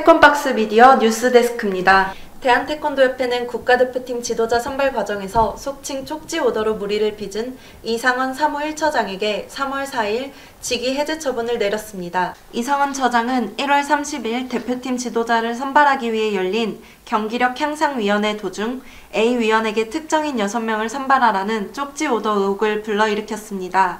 태권박스 미디어 뉴스데스크입니다. 대한태권도협회는 국가대표팀 지도자 선발 과정에서 속칭 쪽지 오더로 무리를 빚은 이상원 사무 1처장에게 3월 4일 직위 해제 처분을 내렸습니다. 이상원 처장은 1월 30일 대표팀 지도자를 선발하기 위해 열린 경기력 향상위원회 도중 A위원에게 특정인 6명을 선발하라는 쪽지 오더 의혹을 불러일으켰습니다.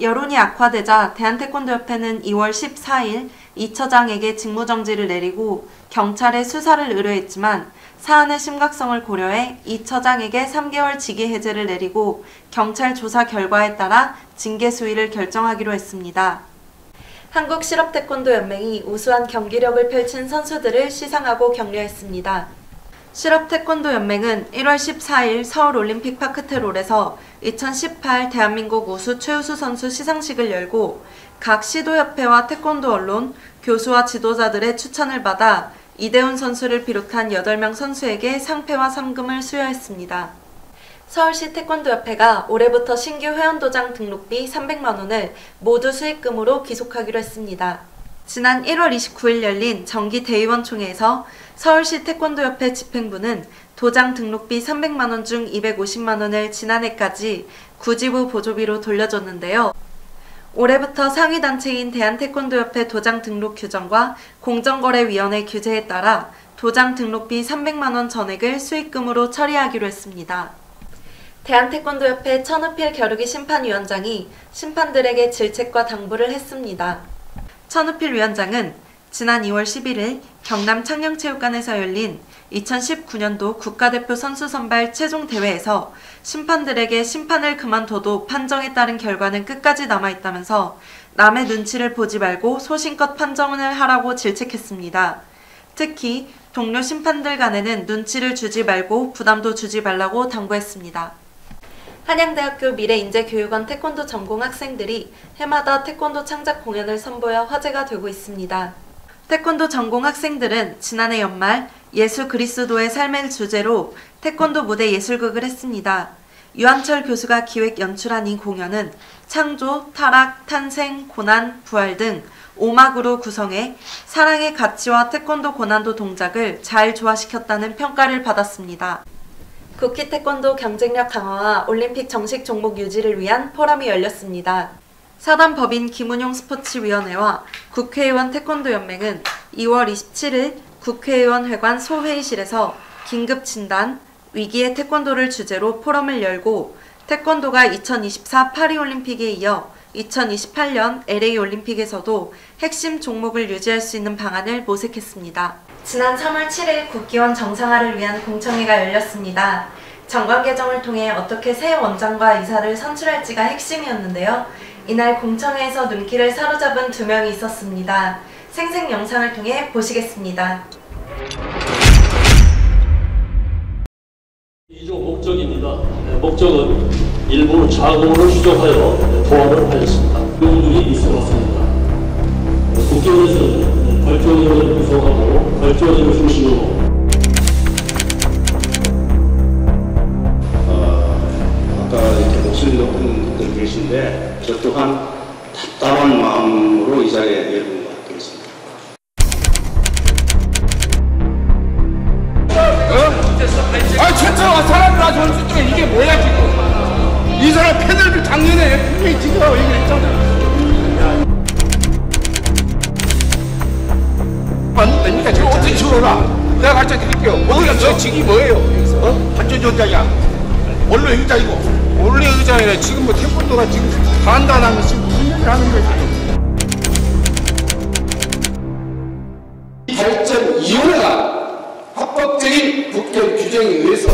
여론이 악화되자 대한태권도협회는 2월 14일 이 처장에게 직무정지를 내리고 경찰에 수사를 의뢰했지만 사안의 심각성을 고려해 이 처장에게 3개월 직위 해제를 내리고 경찰 조사 결과에 따라 징계 수위를 결정하기로 했습니다. 한국실업태권도연맹이 우수한 경기력을 펼친 선수들을 시상하고 격려했습니다. 실업태권도연맹은 1월 14일 서울올림픽 파크테롤에서 2018 대한민국 우수 최우수 선수 시상식을 열고 각 시도협회와 태권도 언론, 교수와 지도자들의 추천을 받아 이대훈 선수를 비롯한 8명 선수에게 상패와 상금을 수여했습니다. 서울시 태권도협회가 올해부터 신규 회원도장 등록비 300만원을 모두 수익금으로 기속하기로 했습니다. 지난 1월 29일 열린 정기 대의원총회에서 서울시 태권도협회 집행부는 도장 등록비 300만원 중 250만원을 지난해까지 구지부 보조비로 돌려줬는데요. 올해부터 상위단체인 대한태권도협회 도장 등록 규정과 공정거래위원회 규제에 따라 도장 등록비 300만원 전액을 수익금으로 처리하기로 했습니다. 대한태권도협회 천우필 겨루기 심판위원장이 심판들에게 질책과 당부를 했습니다. 천우필 위원장은 지난 2월 11일 경남 창녕체육관에서 열린 2019년도 국가대표 선수 선발 최종 대회에서 심판들에게 심판을 그만둬도 판정에 따른 결과는 끝까지 남아있다면서 남의 눈치를 보지 말고 소신껏 판정을 하라고 질책했습니다. 특히 동료 심판들 간에는 눈치를 주지 말고 부담도 주지 말라고 당부했습니다. 한양대학교 미래인재교육원 태권도 전공 학생들이 해마다 태권도 창작 공연을 선보여 화제가 되고 있습니다. 태권도 전공 학생들은 지난해 연말 예수 그리스도의 삶을 주제로 태권도 무대 예술극을 했습니다. 유한철 교수가 기획 연출한 이 공연은 창조, 타락, 탄생, 고난, 부활 등 5막으로 구성해 사랑의 가치와 태권도 고난도 동작을 잘 조화시켰다는 평가를 받았습니다. 국기 태권도 경쟁력 강화와 올림픽 정식 종목 유지를 위한 포럼이 열렸습니다. 사단법인 김은용 스포츠위원회와 국회의원 태권도연맹은 2월 27일 국회의원 회관 소회의실에서 긴급 진단, 위기의 태권도를 주제로 포럼을 열고 태권도가 2024 파리올림픽에 이어 2028년 LA올림픽에서도 핵심 종목을 유지할 수 있는 방안을 모색했습니다. 지난 3월 7일 국기원 정상화를 위한 공청회가 열렸습니다. 정관 개정을 통해 어떻게 새 원장과 이사를 선출할지가 핵심이었는데요. 이날 공청회에서 눈길을 사로잡은 2명이 있었습니다. 생생 영상을 통해 보시겠습니다. 2조 목적입니다. 목적은 일부 자금을 추적하여 포함을 하였습니다. 내용들이 있었습니다. 국회의원에서는 발전위원회를 구성하고 발전위를 중심으로 아까 이렇게 목소리 높은 분들 계신데 저 또한 답답한 마음으로 이 자리에 여러분 맡기겠습니다. 최초와 사람이라 전수 중에 이게 뭐야 지금? 이 사람 패널들 작년에 분명히 지금 얘기했잖아. 안 됩니까? 지금 어떻게 치워라? 내가 가르쳐 드릴게요. 뭐야 저 직이 뭐예요? 한전전장이야. 원로 의장이고. 원래 의장이라 지금 뭐 태권도가 지금 다 한다는 지금 무슨 얘기를 하는 거지? 발전위원회가 합법적인 국경 규정에 의해서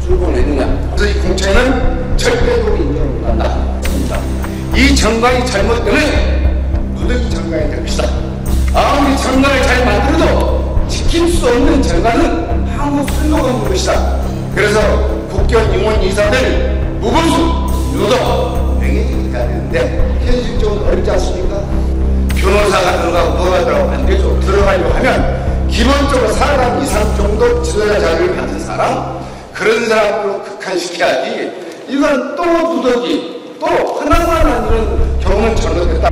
출범했느냐? 그래서 이 공청회는 절대로 인정한다. 이 장관이 잘못되면 누더기 장관이 될 것이다. 아무리 장관을 잘 만들어도 지킬 수 없는 장관은 한국 순도가 없는 것이다. 그래서 국경 임원 이사들 무분수, 유도, 명예직이 가야 되는데 현실적으로 어렵지 않습니까? 변호사가 들어가고 뭐가 들어가고 안 되죠. 들어가려고 하면 기본적으로 사람 이상 정도 지도자 자격을 가진 사람 그런 사람으로 극한시켜야지 이건 또 누더기 또 하나만 아니는 경험은 잘못했다.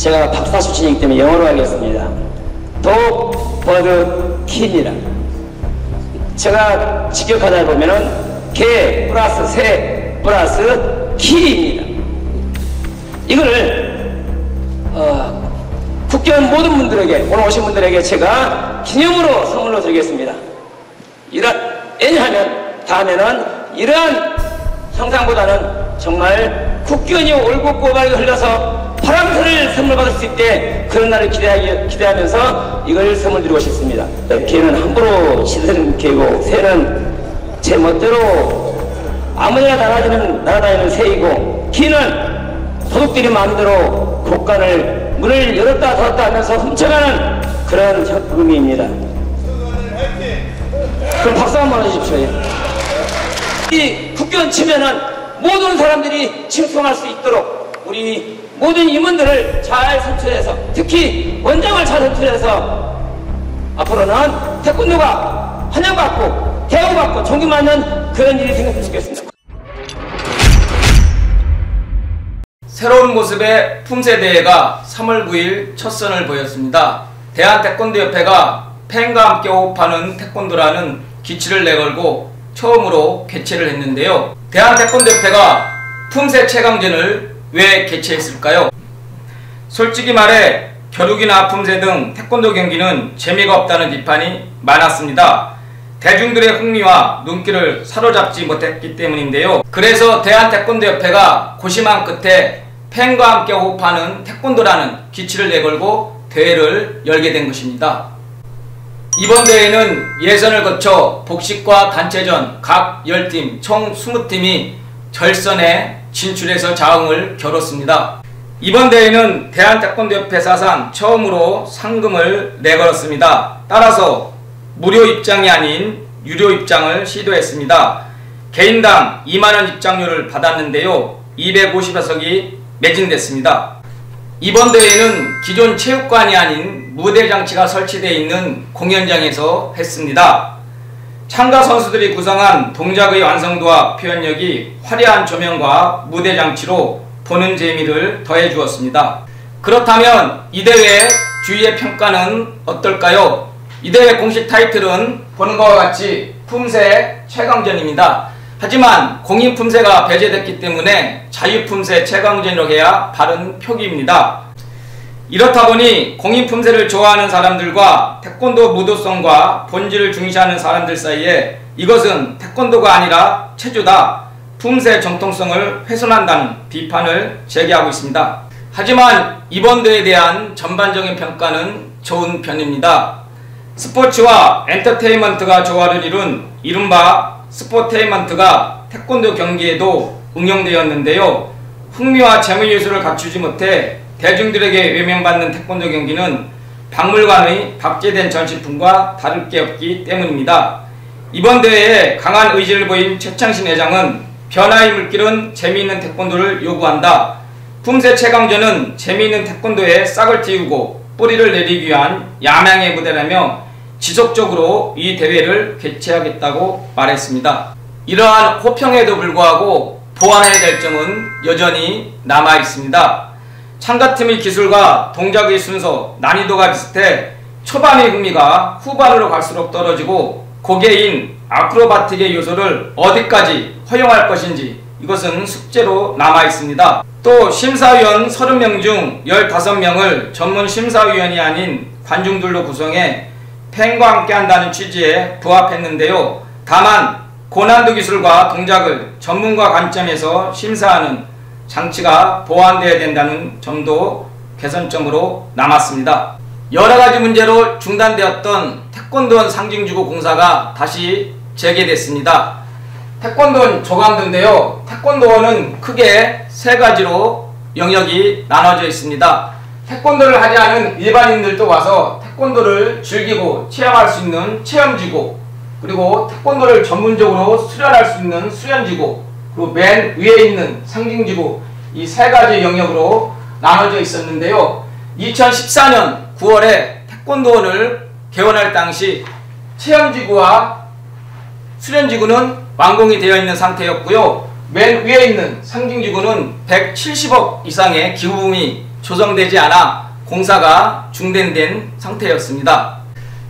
제가 박사 출신이기 때문에 영어로 하겠습니다. 독, 버드, 킬이라. 제가 직역하다 보면은 개 플러스 새 플러스 킬입니다. 이거를 국회의원 모든 분들에게, 오늘 오신 분들에게 제가 기념으로 선물로 드리겠습니다. 왜냐하면 다음에는 이러한 형상보다는 정말 국회의원이 올곧고발이 흘러서 파랑새를 선물 받을 수 있게 그런 날을 기대하면서 이걸 선물 드리고 싶습니다. 개는 함부로 시드는 개고, 새는 제 멋대로 아무데나 날아다니는 새이고, 기는 도둑들이 마음대로 곳간을 문을 열었다 닫았다 하면서 훔쳐가는 그런 의미입니다. 그럼 박수 한번 해주십시오. 이 국회의원 치면은 모든 사람들이 침통할 수 있도록 우리 모든 임원들을 잘 선출해서, 특히 원장을 잘 선출해서 앞으로는 태권도가 환영받고 대우받고 존경받는 그런 일이 생겼으면 좋겠습니다. 새로운 모습의 품새대회가 3월 9일 첫 선을 보였습니다. 대한태권도협회가 팬과 함께 호흡하는 태권도라는 기치를 내걸고 처음으로 개최를 했는데요. 대한태권도협회가 품새 최강전을 왜 개최했을까요? 솔직히 말해 겨루기나 품새 등 태권도 경기는 재미가 없다는 비판이 많았습니다. 대중들의 흥미와 눈길을 사로잡지 못했기 때문인데요. 그래서 대한태권도협회가 고심한 끝에 팬과 함께 호흡하는 태권도라는 기치를 내걸고 대회를 열게 된 것입니다. 이번 대회는 예선을 거쳐 복식과 단체전 각 10팀 총 20팀이 결선에 진출해서 자웅을 겨뤘습니다. 이번 대회는 대한태권도협회 사상 처음으로 상금을 내걸었습니다. 따라서 무료 입장이 아닌 유료 입장을 시도했습니다. 개인당 2만원 입장료를 받았는데요. 250여 석이 매진됐습니다. 이번 대회는 기존 체육관이 아닌 무대장치가 설치되어 있는 공연장에서 했습니다. 참가 선수들이 구성한 동작의 완성도와 표현력이 화려한 조명과 무대장치로 보는 재미를 더해 주었습니다. 그렇다면 이 대회 주위의 평가는 어떨까요? 이 대회 공식 타이틀은 보는 것과 같이 품새 최강전입니다. 하지만 공인품새가 배제됐기 때문에 자유품새 최강전이라고 해야 바른 표기입니다. 이렇다 보니 공인품새를 좋아하는 사람들과 태권도 무도성과 본질을 중시하는 사람들 사이에 이것은 태권도가 아니라 체조다, 품새 정통성을 훼손한다는 비판을 제기하고 있습니다. 하지만 이번 대회에 대한 전반적인 평가는 좋은 편입니다. 스포츠와 엔터테인먼트가 조화를 이룬 이른바 스포테인먼트가 태권도 경기에도 응용되었는데요. 흥미와 재미요소를 갖추지 못해 대중들에게 외면받는 태권도 경기는 박물관의 박제된 전시품과 다를 게 없기 때문입니다. 이번 대회에 강한 의지를 보인 최창신 회장은 변화의 물길은 재미있는 태권도를 요구한다. 품새 최강전은 재미있는 태권도에 싹을 틔우고 뿌리를 내리기 위한 야망의 무대라며 지속적으로 이 대회를 개최하겠다고 말했습니다. 이러한 호평에도 불구하고 보완해야 될 점은 여전히 남아 있습니다. 참가팀의 기술과 동작의 순서, 난이도가 비슷해 초반의 흥미가 후반으로 갈수록 떨어지고 고개인 아크로바틱의 요소를 어디까지 허용할 것인지 이것은 숙제로 남아 있습니다. 또 심사위원 30명 중 15명을 전문 심사위원이 아닌 관중들로 구성해 팬과 함께 한다는 취지에 부합했는데요. 다만 고난도 기술과 동작을 전문가 관점에서 심사하는 장치가 보완되어야 된다는 점도 개선점으로 남았습니다. 여러가지 문제로 중단되었던 태권도원 상징주고 공사가 다시 재개됐습니다. 태권도원 조감도인데요. 태권도원은 크게 3가지로 영역이 나눠져 있습니다. 태권도를 하지 않은 일반인들도 와서 태권도를 즐기고 체험할 수 있는 체험지구, 그리고 태권도를 전문적으로 수련할 수 있는 수련지구, 그리고 맨 위에 있는 상징지구, 이 3가지 영역으로 나눠져 있었는데요. 2014년 9월에 태권도원을 개원할 당시 체험지구와 수련지구는 완공이 되어 있는 상태였고요. 맨 위에 있는 상징지구는 170억 이상의 기부금이 조성되지 않아 공사가 중단된 상태였습니다.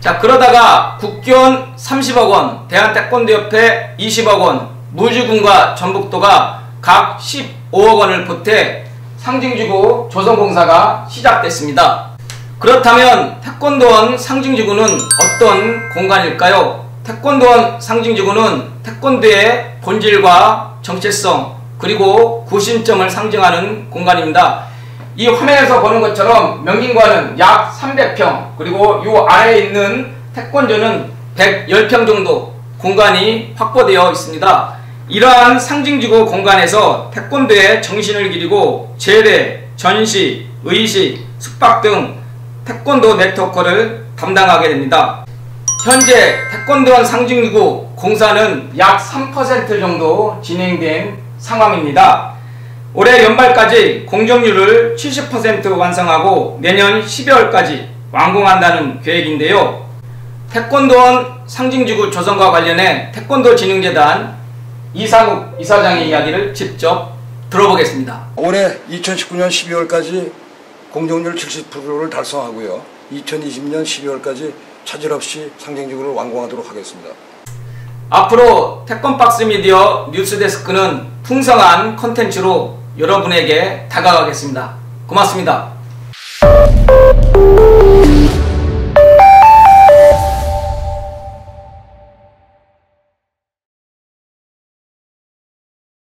자, 그러다가 국교원 30억 원, 대한태권도협회 20억 원, 무주군과 전북도가 각 15억 원을 보태 상징지구 조성공사가 시작됐습니다. 그렇다면 태권도원 상징지구는 어떤 공간일까요? 태권도원 상징지구는 태권도의 본질과 정체성 그리고 구심점을 상징하는 공간입니다. 이 화면에서 보는 것처럼 명인관은 약 300평, 그리고 이 아래에 있는 태권조는 110평 정도 공간이 확보되어 있습니다. 이러한 상징지구 공간에서 태권도의 정신을 기리고 제대, 전시, 의식, 숙박 등 태권도 네트워크를 담당하게 됩니다. 현재 태권도원 상징지구 공사는 약 3% 정도 진행된 상황입니다. 올해 연말까지 공정률을 70% 완성하고 내년 12월까지 완공한다는 계획인데요. 태권도원 상징지구 조성과 관련해 태권도진흥재단 이상욱 이사장의 이야기를 직접 들어보겠습니다. 올해 2019년 12월까지 공정률 70%를 달성하고요. 2020년 12월까지 차질 없이 상징지구를 완공하도록 하겠습니다. 앞으로 태권박스 미디어 뉴스데스크는 풍성한 컨텐츠로 여러분에게 다가가겠습니다. 고맙습니다.